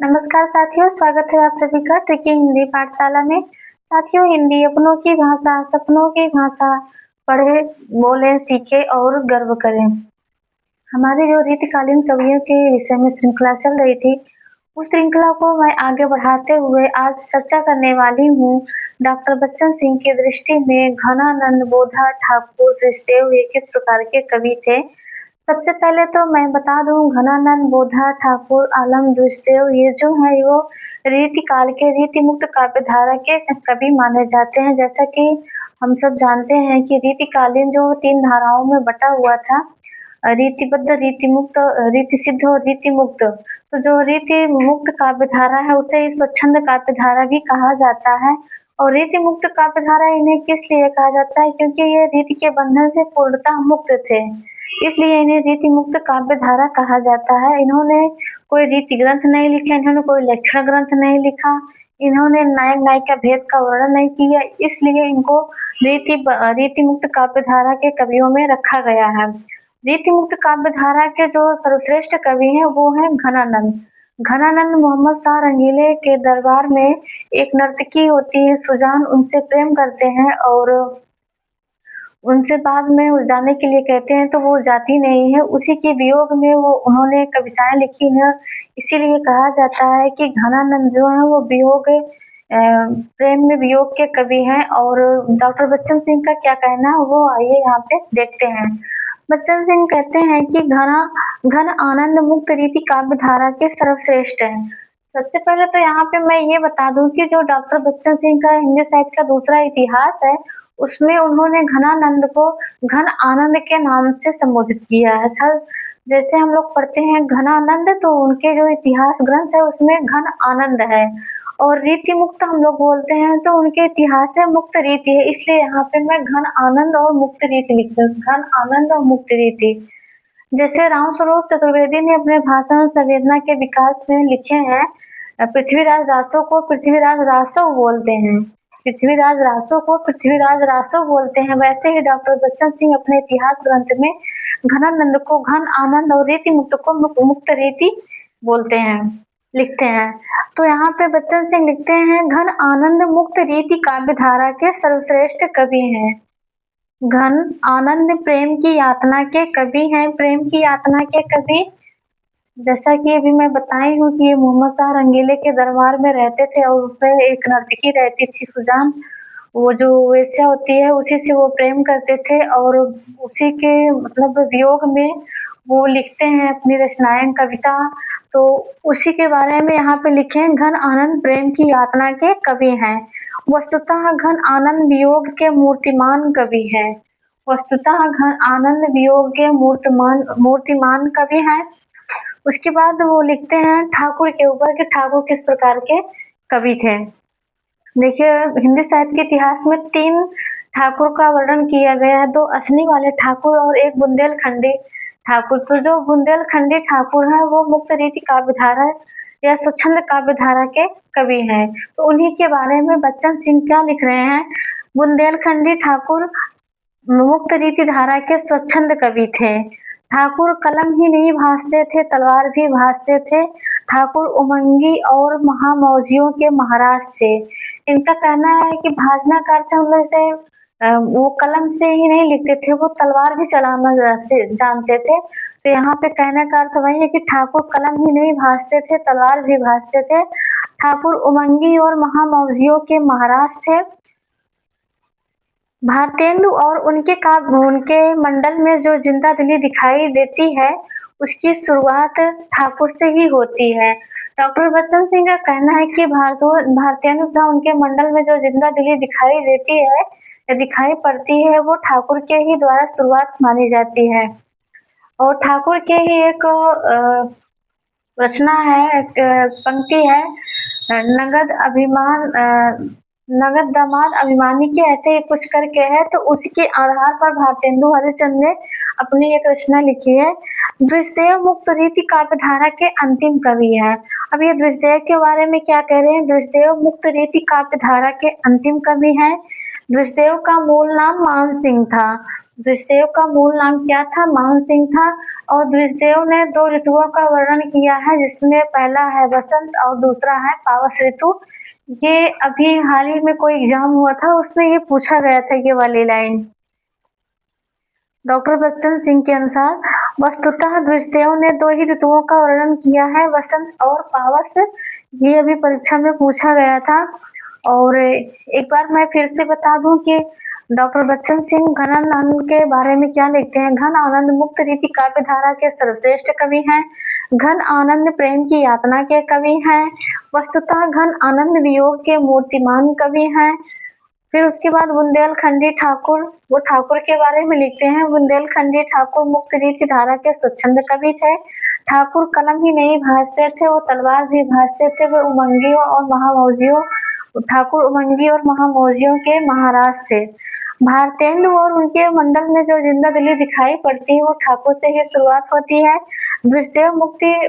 नमस्कार साथियों, स्वागत है आप सभी का ट्रिकी हिंदी पाठशाला में। साथियों, हिंदी अपनों की भाषा, सपनों की भाषा। पढ़े, बोले, सीखे और गर्व करें। हमारी जो रीतिकालीन कवियों के विषय में श्रृंखला चल रही थी, उस श्रृंखला को मैं आगे बढ़ाते हुए आज चर्चा करने वाली हूँ। डॉक्टर बच्चन सिंह की दृष्टि में घनानंद बोधा ठाकुर ऋषदेव ये किस प्रकार के कवि थे। सबसे पहले तो मैं बता दूं, घनानंद बोधा ठाकुर आलम दृष्टदेव ये जो है वो रीति काल के रीति मुक्त काव्य धारा के कवि माने जाते हैं। जैसा कि हम सब जानते हैं कि रीतिकालीन जो 3 धाराओं में बटा हुआ था, रीतिबद्ध, रीति मुक्त, रीति सिद्ध और रीति मुक्त। तो जो रीति मुक्त काव्य धारा है उसे ही स्वच्छंद काव्य धारा भी कहा जाता है। और रीति मुक्त काव्य धारा इन्हें किस लिए कहा जाता है, क्योंकि ये रीति के बंधन से पूर्णतः मुक्त थे, इसलिए इन्हें रीति मुक्त काव्य धारा कहा जाता है। इन्होंने कोई रीति ग्रंथ नहीं लिखे, इन्होंने कोई लक्षण ग्रंथ नहीं लिखा, इन्होंने नायक नायिका भेद का वर्णन नहीं किया, इसलिए इनको रीति मुक्त काव्य धारा के कवियों में रखा गया है। रीति मुक्त काव्य धारा के जो सर्वश्रेष्ठ कवि हैं वो हैं घनानंद। घनानंद मोहम्मद शाह रंगीले के दरबार में एक नर्तकी होती है सुजान, उनसे प्रेम करते हैं और उनसे बाद में वो जाने के लिए कहते हैं, तो वो जाती नहीं है। उसी के वियोग में वो उन्होंने कविताएं लिखी हैं। इसीलिए कहा जाता है कि घनानंद जो है वो प्रेम में वियोग के कवि हैं। और डॉक्टर बच्चन सिंह का क्या कहना है वो आइए यहाँ पे देखते हैं। बच्चन सिंह कहते हैं कि घन आनंद मुक्त रीति काव्य धारा के सर्वश्रेष्ठ है। सबसे पहले तो यहाँ पे मैं ये बता दूं कि जो डॉक्टर बच्चन सिंह का हिंदी साहित्य का दूसरा इतिहास है, उसमें उन्होंने घनानंद को घन आनंद के नाम से संबोधित किया है। जैसे हम लोग पढ़ते हैं घनानंद, तो उनके जो इतिहास ग्रंथ है उसमें घन आनंद है। और रीति मुक्त हम लोग बोलते हैं तो उनके इतिहास में मुक्त रीति है, इसलिए यहाँ पे मैं घन आनंद और मुक्त रीति लिख रही हूँ, घन आनंद और मुक्त रीति। जैसे रामस्वरूप चतुर्वेदी ने अपने भाषण संवेदना के विकास में लिखे हैं, पृथ्वीराज रासो को पृथ्वीराज रासो बोलते हैं, पृथ्वीराज रासो को पृथ्वीराज रासो बोलते हैं। वैसे ही डॉक्टर बच्चन सिंह अपने इतिहास ग्रंथ में घनानंद को घन आनंद और रीति मुक्त को मुक्त रीति बोलते हैं, लिखते हैं। तो यहाँ पे बच्चन सिंह लिखते हैं, घन आनंद मुक्त रीति काव्य धारा के सर्वश्रेष्ठ कवि हैं। घन आनंद प्रेम की यातना के कवि हैं, प्रेम की यातना के कवि। जैसा कि अभी मैं बताई हूँ कि ये मोहम्मद शाह रंगीले के दरबार में रहते थे और उसपे एक नर्तकी रहती थी सुजान, वो जो वेश्या होती है उसी से वो प्रेम करते थे और उसी के मतलब वियोग में वो लिखते हैं अपनी रचनाएं, कविता। तो उसी के बारे में यहाँ पे लिखे हैं, घन आनंद प्रेम की यातना के कवि हैं। वस्तुतः घन आनंद वियोग के मूर्तिमान कवि हैं, वस्तुतः घन आनंद वियोग के मूर्तिमान कवि हैं। उसके बाद वो लिखते हैं ठाकुर के ऊपर कि ठाकुर किस प्रकार के कवि थे। देखिए, हिंदी साहित्य के इतिहास में 3 ठाकुर का वर्णन किया गया है, 2 असली वाले ठाकुर और एक बुंदेलखंडी ठाकुर। तो जो बुंदेलखंडी ठाकुर है वो मुक्त रीति काव्य धारा या स्वच्छंद काव्य धारा के कवि हैं। तो उन्हीं के बारे में बच्चन सिंह क्या लिख रहे हैं, बुंदेलखंडी ठाकुर मुक्त रीति धारा के स्वच्छंद कवि थे। ठाकुर कलम ही नहीं भांजते थे, तलवार भी भांजते थे। ठाकुर उमंगी और महामौजियों के महाराज थे। इनका कहना है कि भाजना का अर्थ हम लोग से वो कलम से ही नहीं लिखते थे, वो तलवार भी चलाना जानते थे। तो यहाँ पे कहने का अर्थ वही है कि ठाकुर कलम ही नहीं भांजते थे, तलवार भी भांजते थे। ठाकुर उमंगी और महामौजियों के महाराज थे। भारतेंदु और उनके मंडल में जो जिंदा दिली दिखाई देती है उसकी शुरुआत ठाकुर से ही होती है। डॉक्टर बच्चन सिंह का कहना है कि भारतेंदु तथा उनके मंडल में जो जिंदा दिली दिखाई देती है या दिखाई पड़ती है वो ठाकुर के ही द्वारा शुरुआत मानी जाती है। और ठाकुर के ही एक रचना है, एक पंक्ति है, नगद दामाद अभिमानी के ऐसे ही कुछ करके है। तो उसके आधार पर भारतेंदु हरिश्चंद्र ने अपनी एक रचना लिखी है। दृष्टदेव मुक्त रीति काव्य धारा के अंतिम कवि है। अब ये दृष्टदेव के बारे में क्या कह रहे हैं, दृष्टदेव मुक्त रीति काव्य धारा के अंतिम कवि हैं। दृष्टदेव का मूल नाम मान सिंह था। द्विजदेव का मूल नाम क्या था? मान सिंह था। और द्विजदेव ने 2 ऋतुओं का वर्णन किया है, जिसमें पहला है वसंत और दूसरा है पावस ऋतु। ये अभी हाल ही में कोई एग्जाम हुआ था, उसमें ये पूछा गया था ये वाली लाइन। डॉक्टर बच्चन सिंह के अनुसार वस्तुतः द्विजदेव ने 2 ही ऋतुओं का वर्णन किया है, वसंत और पावस। ये अभी परीक्षा में पूछा गया था। और एक बार मैं फिर से बता दूं कि डॉक्टर बच्चन सिंह घन आनंद के बारे में क्या लिखते हैं। घन आनंद मुक्त रीति काव्य धारा के सर्वश्रेष्ठ कवि हैं। घन आनंद प्रेम की यातना के कवि हैं। वस्तुतः घन आनंद वियोग के मूर्तिमान कवि हैं। फिर उसके बाद बुंदेलखंडी ठाकुर, वो ठाकुर के बारे में लिखते हैं। बुंदेलखंडी ठाकुर मुक्त रीति धारा के स्वच्छंद कवि थे। ठाकुर कलम ही नहीं भाजते थे, वो तलवार भी भाजते थे। वे उमंगियों और महामौजियों, ठाकुर उमंगी और महामौजियों के महाराज थे। भारतेंदु और उनके मंडल में जो जिंदा दिली दिखाई पड़ती है, वो ठाकुर से ही शुरुआत होती है। द्विजदेव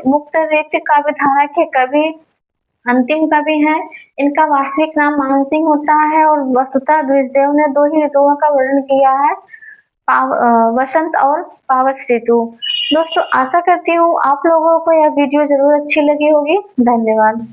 मुक्त रीति काव्य धारा के कवि अंतिम कवि हैं। इनका वास्तविक नाम मान सिंह होता है। और वस्तुतः द्विजदेव ने 2 ही ऋतुओं का वर्णन किया है, वसंत और पावस ऋतु। दोस्तों, आशा करती हूँ आप लोगों को यह वीडियो जरूर अच्छी लगी होगी। धन्यवाद।